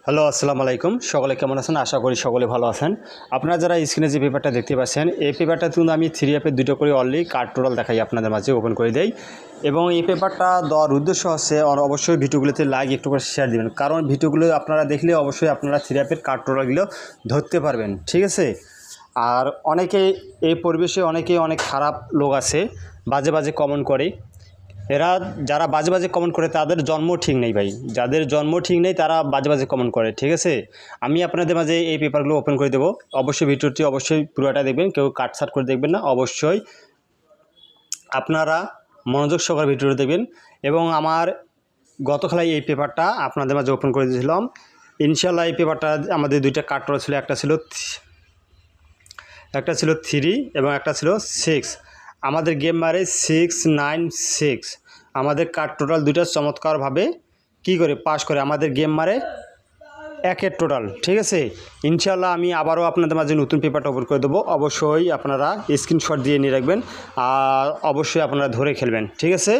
Hello, আসসালামু আলাইকুম। সকলে কেমন আছেন? আশা করি সকলে ভালো আছেন। আপনারা যারা স্ক্রিনে যে পেপারটা দেখতে পাচ্ছেন, এই পেপারটা কিন্তু আমি 3F-এর দুটো করে অলরেডি কার্ড টোটাল দেখাই, আপনাদের মাঝে ওপেন করে দেই। এবং এই পেপারটা দেওয়ার উদ্দেশ্য হচ্ছে অবশ্যই ভিডিওগুলোতে লাইক একটু করে শেয়ার দিবেন, কারণ ভিডিওগুলো আপনারা দেখলে অবশ্যই আপনারা 3F-এর কার্ড টোটালগুলো ধরতে পারবেন, ঠিক আছে? আর অনেকেই এই পরিবেশে অনেক খারাপ লোক আছে, বাজে বাজে কমেন্ট করে। এরা যারা বাজে বাজে কমেন্ট করে তাদের জন্ম ঠিক নেই ভাই, যাদের জন্ম ঠিক নেই তারা বাজে বাজে কমেন্ট করে, ঠিক আছে? আমি আপনাদের মাঝে এই পেপারগুলো ওপেন করে দেবো। অবশ্যই ভিডিওটি অবশ্যই পুরোটা দেখবেন, কেউ কাটছাট করে দেখবেন না। অবশ্যই আপনারা মনোযোগ সহকারে ভিডিওটি দেখবেন। এবং আমার গত খেলায় এই পেপারটা আপনাদের মাঝে ওপেন করে দিয়েছিলাম। ইনশাল্লাহ এই পেপারটা আমাদের দুইটা কাট ছিল, একটা ছিল 3 এবং একটা ছিল 6। আমাদের গেম মারে 6, 9, 6। আমাদের কার্ড টোটাল দুইটা চমৎকারভাবে কি করে পাস করে আমাদের গেম মারে 1-এর টোটাল, ঠিক আছে? ইনশাল্লাহ আমি আবারও আপনাদের মাঝে নতুন পেপারটা ওপেন করে দেবো। অবশ্যই আপনারা স্ক্রিনশট দিয়ে নিয়ে রাখবেন আর অবশ্যই আপনারা ধরে খেলবেন, ঠিক আছে?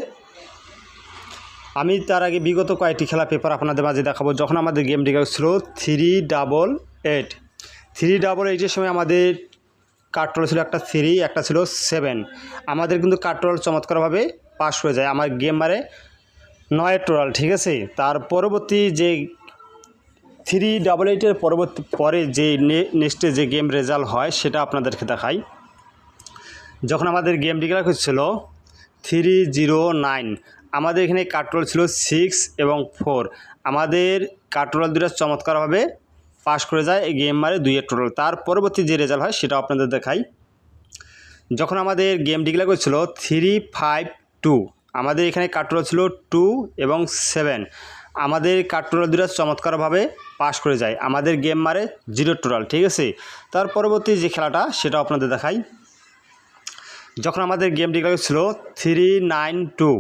আমি তার আগে বিগত কয়েকটি খেলা পেপার আপনাদের মাঝে দেখাবো। যখন আমাদের গেম ডিগার ছিল 388, 388-এর সময় আমাদের কার্ড টোটাল ছিল একটা 3, একটা ছিল 7। আমাদের কিন্তু কার্ড টোটাল চমৎকারভাবে পাস হয়ে যায়, আমার গেম মারে 9-এর টোটাল, ঠিক আছে? তার পরবর্তী যে 388-এর পরে যে নেক্সটে যে গেম রেজাল্ট হয় সেটা আপনাদেরকে দেখাই। যখন আমাদের গেম ডিক্লেয়ার হচ্ছিল 309, আমাদের এখানে কার্ড টোটাল ছিল 6 এবং 4। আমাদের কার্ড টোটাল দুটো চমৎকারভাবে পাস করে যায়, এই গেম মারে 2-এর টোটাল। তার পরবর্তী যে রেজাল্ট হয় সেটা আপনাদের দেখাই। যখন আমাদের গেম ডিক্লেয়ার করেছিল 352, আমাদের এখানে কার্ড টোটাল ছিল 2 এবং 7। আমাদের কার্ড টোটাল দুটো চমৎকারভাবে পাস করে যায়, আমাদের গেম মারে 0 টোটাল, ঠিক আছে? তার পরবর্তী যে খেলাটা সেটা আপনাদের দেখাই। যখন আমাদের গেম ডিক্লেয়ার ছিল 392,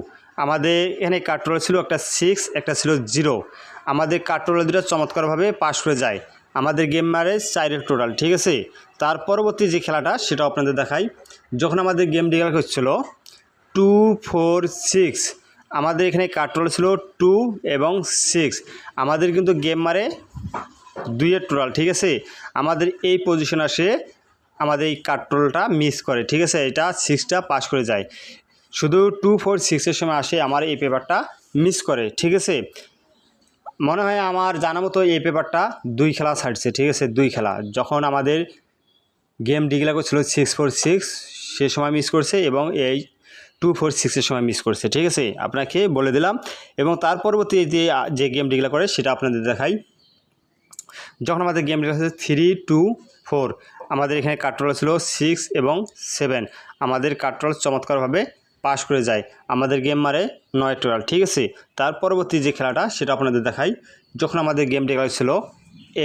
আমাদের এখানে কার্ড টোটাল ছিল একটা 6, একটা ছিল 0। আমাদের কার্ড টোটাল দুটো চমৎকারভাবে পাস করে যায়, আমাদের গেম মারে 4-এর টোটাল, ঠিক আছে? তার পরবর্তী যে খেলাটা সেটা আপনাদের দেখাই। যখন আমাদের গেম ডিক্লেয়ার হচ্ছিল 246, আমাদের এখানে কার্ড টোটাল ছিল 2 এবং 6। আমাদের কিন্তু গেম মারে 2-এর টোটাল, ঠিক আছে? আমাদের এই পজিশন আসে, আমাদের এই কার্ড টোটালটা মিস করে, ঠিক আছে? এটা 6টা পাস করে যায়, শুধু 246-এর সময় আসে আমার এই পেপারটা মিস করে, ঠিক আছে? মনে হয় আমার জানা মতো এই পেপারটা 2 খেলা ছাড়ছে, ঠিক আছে? 2 খেলা যখন আমাদের গেম ডিক্লেয়ার করছিল 646 সে সময় মিস করছে এবং এই 246-এর সময় মিস করছে, ঠিক আছে? আপনাকে বলে দিলাম। এবং তার পরবর্তী যে গেম ডিক্লেয়ার করে সেটা আপনাদের দেখাই। যখন আমাদের গেম ডিক্লেয়ার হচ্ছে 324, আমাদের এখানে কার্ড টোটাল ছিল 6 এবং 7। আমাদের কার্ড টোটাল চমৎকারভাবে পাস করে যায়, আমাদের গেম মারে 9 টোটাল, ঠিক আছে? তার পরবর্তী যে খেলাটা সেটা আপনাদের দেখাই। যখন আমাদের গেম ডিক্লেয়ার ছিল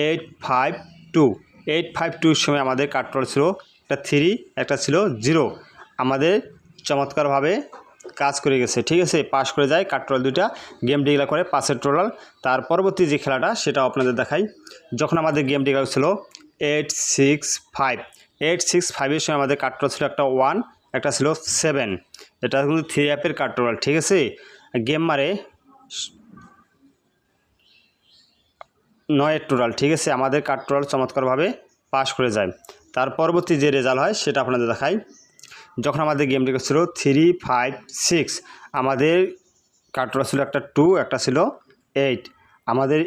852 সময় আমাদের কার্ড টোটাল ছিল একটা 3, একটা ছিল 0। আমাদের চমৎকারভাবে কাজ করে গেছে, ঠিক আছে? পাস করে যায়, কার্ড টোটাল দুইটা গেম ডিক্লেয়ার করে 5-এর টোটাল। তার পরবর্তী যে খেলাটা সেটাও আপনাদের দেখাই। যখন আমাদের গেম ডিক্লেয়ার ছিল 865-এর সময় আমাদের কার্ড টোটাল ছিল একটা 1, একটা ছিল 7। এটা কিন্তু 3F-এর কার্ড টোটাল, ঠিক আছে? গেম মারে 9-এর টোটাল, ঠিক আছে? আমাদের কার্ড টোটাল চমৎকারভাবে পাস করে যায়। তার পরবর্তী যে রেজাল্ট হয় সেটা আপনাদের দেখাই। যখন আমাদের গেম ডিক্লেয়ার ছিল 356, আমাদের কার্ড টোটাল ছিল একটা 2, একটা ছিল 8। আমাদের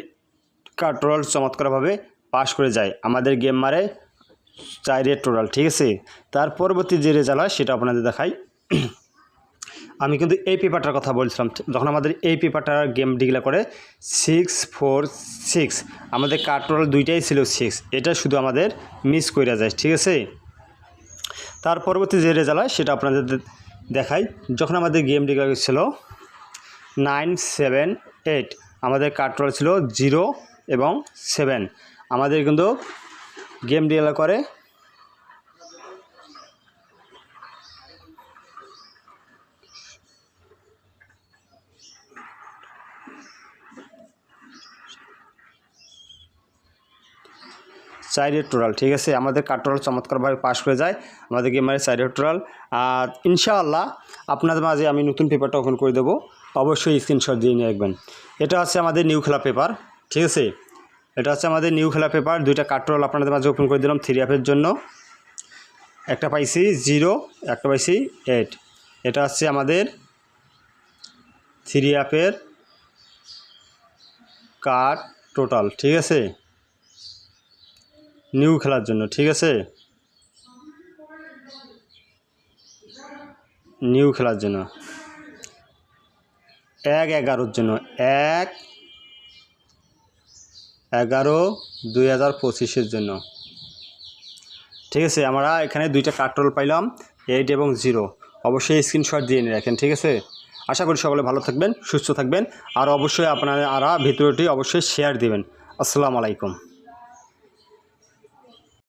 কার্ড টোটাল চমৎকারভাবে পাস করে যায়, আমাদের গেম মারে 4-এর টোটাল, ঠিক আছে? তার পরবর্তী যে রেজাল্ট হয় সেটা আপনাদের দেখাই। আমি কিন্তু এই পেপারটার কথা বলছিলাম। যখন আমাদের এই পেপারটার গেম ডিক্লেয়ার করে 646, আমাদের কার্ড টোটাল দুইটাই ছিল 6, এটা শুধু আমাদের মিস করে যায়, ঠিক আছে? তার পরবর্তী যে রেজাল্ট হয় সেটা আপনাদের দেখাই। যখন আমাদের গেম ডিক্লেয়ার ছিল 978, আমাদের কার্ড টোটাল ছিল 0 এবং 7। আমাদের কিন্তু গেম ডিক্লেয়ার করে 4-এর টোটাল, ঠিক আছে? আমাদের কার্ড টোটাল চমৎকারভাবে পাস করে যায়, আমাদের গেম মারে 4-এর টোটাল। আর ইনশাআল্লাহ আপনাদের মাঝে আমি নতুন পেপারটা ওপেন করে দেবো, অবশ্যই স্ক্রিনশট দিয়ে নিয়ে রাখবেন। এটা হচ্ছে আমাদের নিউ খেলা পেপার, ঠিক আছে? এটা হচ্ছে আমাদের নিউ খেলা পেপার, দুইটা কাট্রোল আপনাদের মাঝে ওপেন করে দিলাম 3F-এর জন্য। একটা পাইছি 0, একটা পাইছি 8। এটা হচ্ছে আমাদের 3F-এর কার্ড টোটাল, ঠিক আছে, নিউ খেলার জন্য, ঠিক আছে, নিউ খেলার জন্য 1/11-র জন্য 1/11/2025-এর জন্য, ঠিক আছে। আমরা এখানে দুইটা কাট্রোল পাইলাম 8 এবং 0। অবশ্যই স্ক্রিনশট দিয়ে নিয়ে রাখেন, ঠিক আছে। আশা করি সকলে ভালো থাকবেন, সুস্থ থাকবেন, আর অবশ্যই আপনারা ভিডিওটি অবশ্যই শেয়ার দিবেন। আসসালামু আলাইকুম।